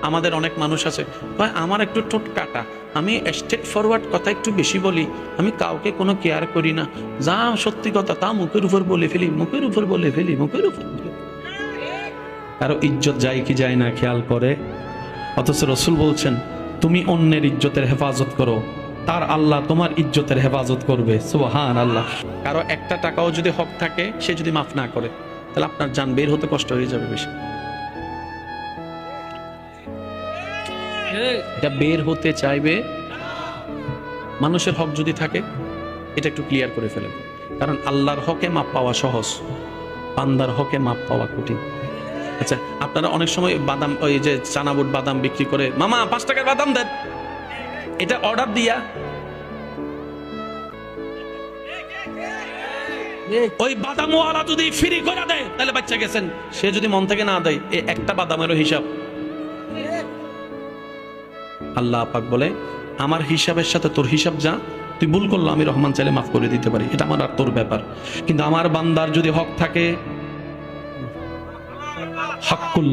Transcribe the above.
আমাদের অনেক মানুষ আছে ভাই আমার একটু ঠোঁট কাটা, আমি স্ট্রেট ফরওয়ার্ড কথা একটু বেশি বলি, আমি কাউকে কোনো কেয়ার করি না, যা সত্যি কথা তা মুখের উপর বলে ফেলি, মুখের উপর বলে ফেলি, মুখের উপর বলে ফেলি। কারো ইজ্জত যায় কি যায় না খেয়াল করে। অথচ রসুল বলছেন তুমি অন্যের ইজ্জতের হেফাজত করো, তার আল্লাহ তোমার ইজ্জতের হেফাজত করবে। সুবহান আল্লাহ। কারো একটা টাকাও যদি হক থাকে, সে যদি মাফ না করে, তাহলে আপনার জান বের হতে কষ্ট হয়ে যাবে বেশি। এটা বের হতে চাইবে, মানুষের হক যদি থাকে এটা একটু ক্লিয়ার করে ফেলেন। কারণ আল্লাহর হকে মাপ পাওয়া সহজ, বান্দার হকে মাপ পাওয়া কঠিন। আচ্ছা, আপনারা অনেক সময় বাদাম, ওই যে চানাবুট বাদাম বিক্রি করে, মামা 5 টাকার বাদাম দেন, এটা অর্ডার দিয়া ওই বাদামওয়ালা যদি ফ্রি করে দেয় তাহলে বাচ্চা গেছেন। সে যদি মন থেকে না দেয়, এই একটা বাদামেরও হিসাব। আল্লাহ পাক বলে আমার হিসাবের সাথে তোর হিসাব যা, তুই ভুল করলো আমি রহমান চাইলে মাফ করে দিতে পারি, এটা আমার আর তোর ব্যাপার। কিন্তু আমার বান্দার যদি হক থাকে, হকুল